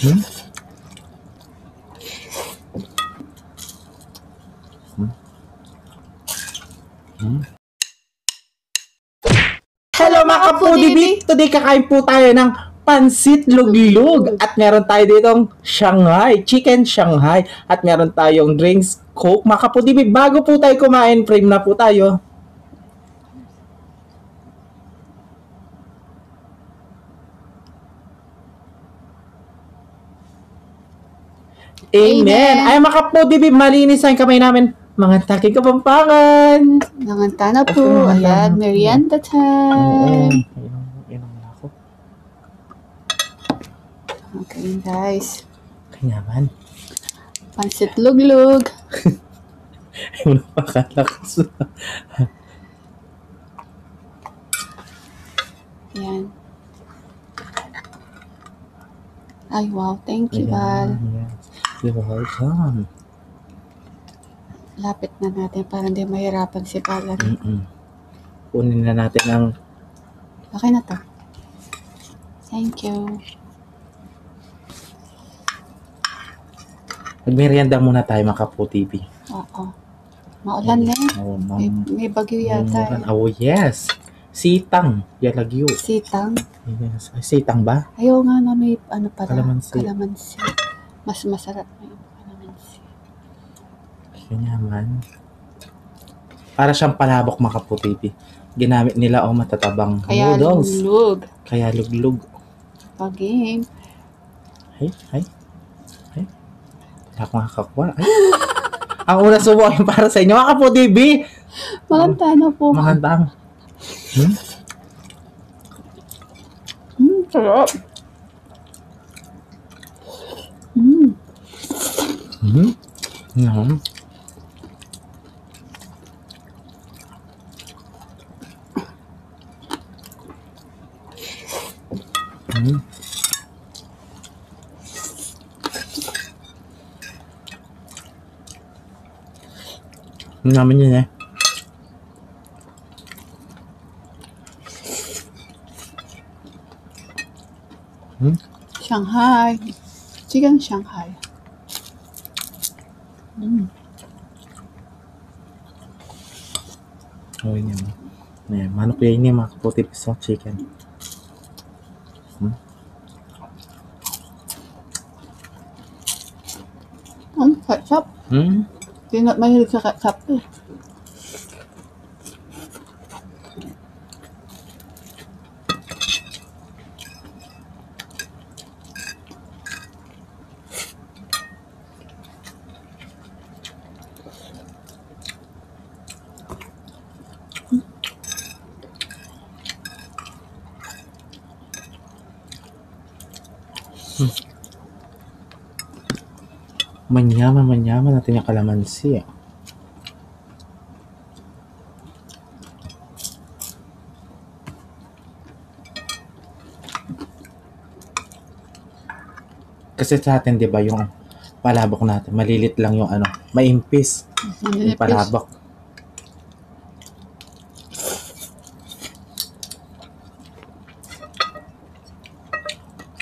Hmm? Hello mga kapudibit! Today kakain po tayo ng pansit luglug at meron tayo ditong Shanghai, chicken Shanghai at meron tayong drinks, Coke. Mga kapudibit, bago po tayo kumain, frame na po tayo. Amen! Ay mga kapudibit, malinis ang kamay namin. Mga taking kapampangan! Nanganta na po. Ayan, merienda time. Inom na ako. Okay, guys. Kanyaman. Pansit luglug. Ayaw na makalakas. Ayan. Ay, wow. Thank you, Val. Yes. You're welcome. Lapit na natin para hindi mahirapan si Val. Kunin na natin ang... Okay na to. Thank you. Magmerienda muna tayo mga Kapo-TV. Oo. Maulan na eh. Oh, May bagyo yata eh. Oh, yes. Sitang. Yalagyo. Sitang. Yes. Ay, sitang ba? Ayaw nga na may ano pala. Kalamansi. Kalamansi. Mas masarap na yung kalamansi. Kanyaman. Para siyang palabok mga Kapo-TV. Ginamit nila ang matatabang Kaya noodles. luglug. Kaya luglug. Pag-game. Ay. Wala akong makakakuha. Ay. Ang una subo ay para sa inyo mga Kapo-TV. Maganda na po. Magandang. Sarap. Namin yun eh. Shanghai. Chicken Shanghai. Oh, yun yun. Ayan, manok yan yung mga Kapo-TV sa chicken. Ketchup. Hindi na mahilig sa ketchup eh. Manyaman natin yung kalamansi. Kasi sa atin, di ba, yung palabok natin, malilit lang yung ano, maimpis. Yung palabok.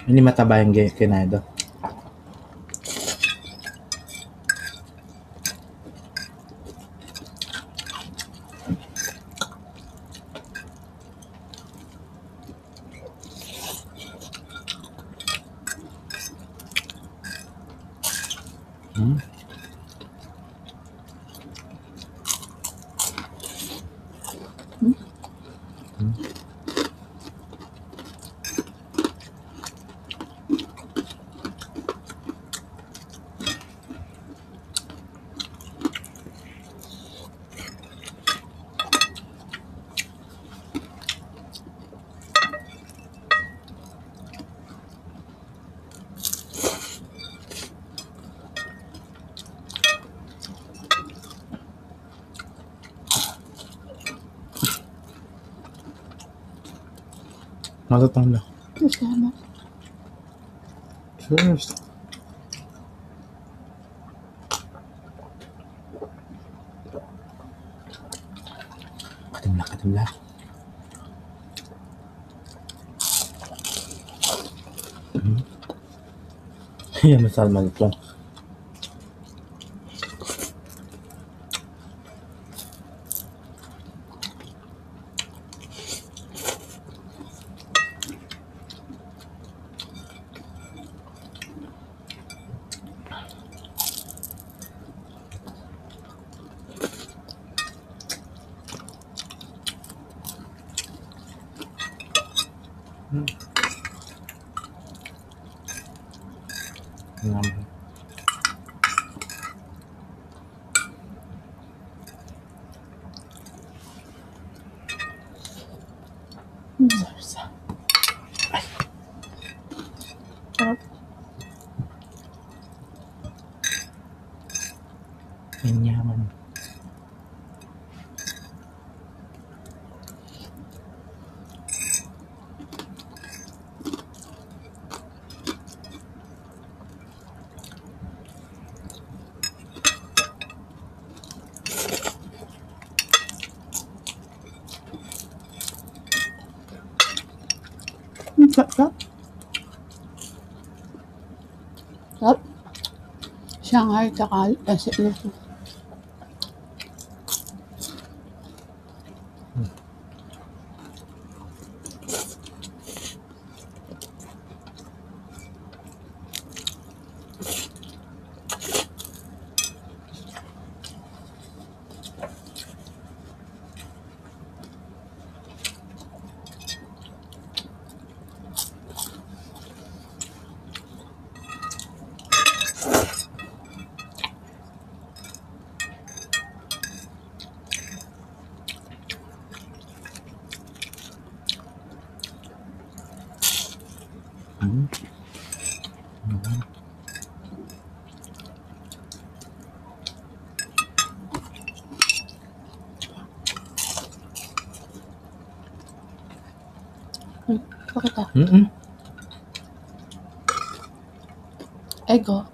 Hindi mataba yung kinado. Matatang lang. Salamat. Cheers. Katimla. Yan, masalman ito. Yum. Sarsa. Sarap. Ang yaman. Sarap. Sarap. Shanghai tsaka pansit luto. Bakit ah? Ego.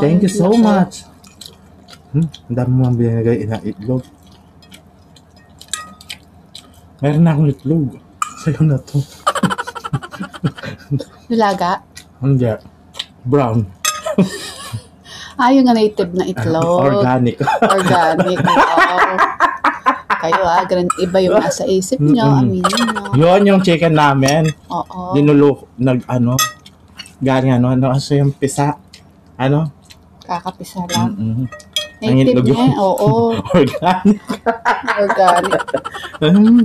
Thank you so much. Ang dami mo ang binigay na itlog. Meron na akong itlog. Sa'yo na to. Nilaga? Hindi. Brown. Yung native na itlog. Organic. Organic. Wow. Kayo ganun iba yung nasa isip nyo. Aminin nyo. Yun yung chicken namin. Oo. Galing kasi yung pisa. Kakapisa lang. Ang Native itlog niya. yun. Oo. Organic. Organic.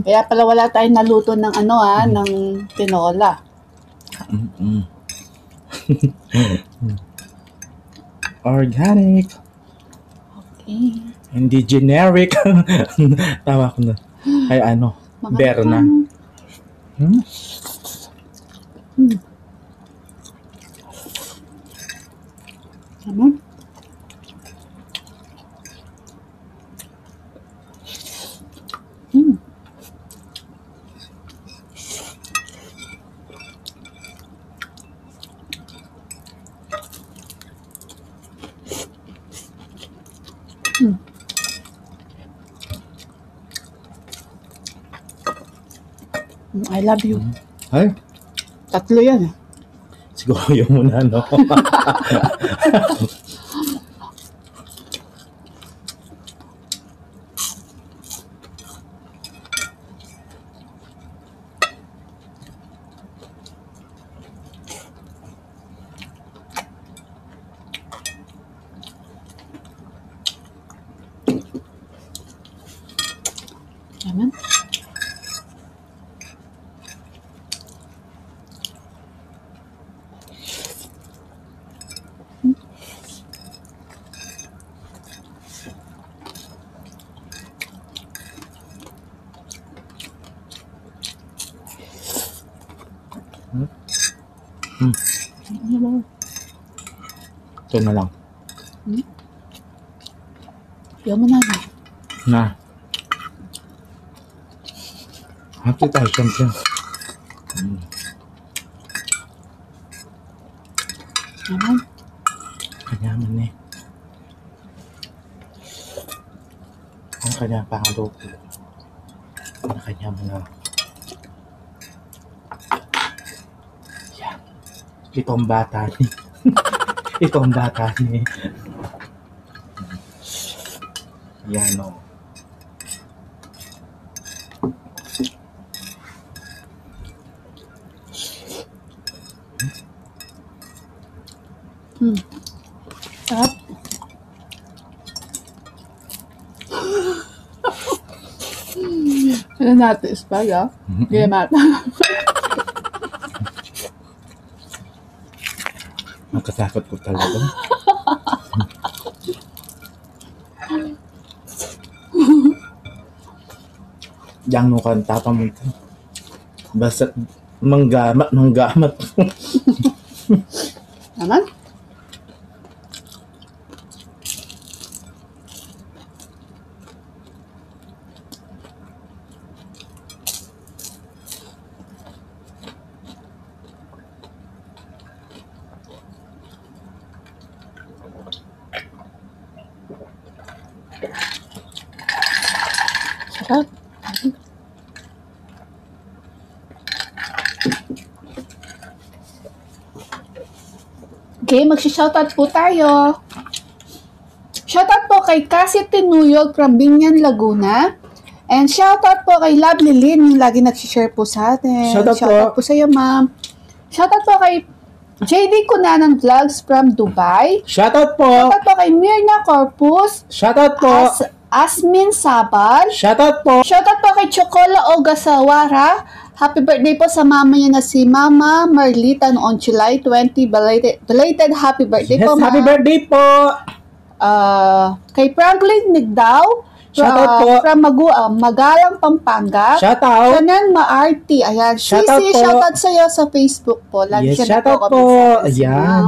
Kaya pala wala tayong naluto ng ng tinola. Organic. Okay. Hindi generic. Tawa ko na. Ay Berna. Naman. I love you. Ay, Tatlo yan. siguro yun muna, no? Naman. Ito na lang. Ayaw mo na. Na. Happy tayo, siyempre. Naman. Kanyaman eh. Ang kanya pangalo ko. Ang kanya mo na. Yan. Ito ang bata ni. Ito ang bata ni. Yan o. Sarap. Ano natin, spag, ah? Hindi mata. Nakatakot ko talaga. Yang mukhang tapa mo ito. Basta manggamat. Naman? Sarap. Okay, magsi-shoutout po tayo. Shoutout po kay Cassie Tinuyog from Binyan, Laguna. And shoutout po kay Lovely Lynn, yung lagi nagsishare po sa atin. Shoutout po sa iyo, ma'am. Shoutout po kay JD Kunanan Vlogs from Dubai. Shoutout po. Shoutout po kay Mirna Corpus. Shoutout po. Asmin Sabal. Shoutout po. Shoutout po kay Chocola Ogasawara. Happy birthday po sa mama niya na si Mama Marlita on July 20. Belated happy birthday Yes, po, happy Ma. birthday po. Kay Franklin Nigdaw. Shoutout po. From Magalang, Pampanga. Shoutout. Kanan Maarti. Ayan. Shoutout Sisi, po. shoutout sa iyo sa Facebook po. Lagi Yes, siya shoutout po. nagko-comment sa Ayan.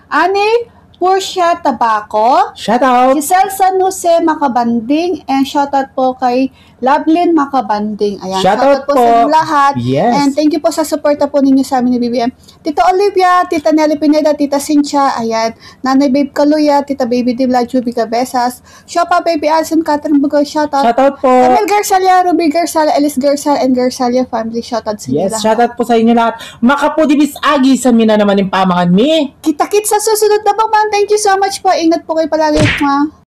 Ani Portia Tabaco. Shoutout. Giselle San Jose Makabanding. And shoutout po kay Lovelyn Makabanding. Ayan. Shoutout po po. sa inyong lahat. Yes. And thank you po sa suporta po ninyo sa amin ni BBM. Tita Olivia, Tita Nelly Pineda, Tita Cynthia, ayan. Nanay Babe Kaluya, Tita Baby Divla, Juby Cabezas, Shopa Baby Alison, Catherine Bugoy, shoutout. Shoutout po. Camille Garsalia, Ruby Garsalia, Alice Garsal, and Garsalia family. Shoutout sa inyo Yes, lahat. shoutout po sa inyo lahat. Makapudibis agi sa mina naman yung pamakan mi. Kita-kits sa susunod na po, man. Thank you so much po. Ingat po kayo palagi, ma.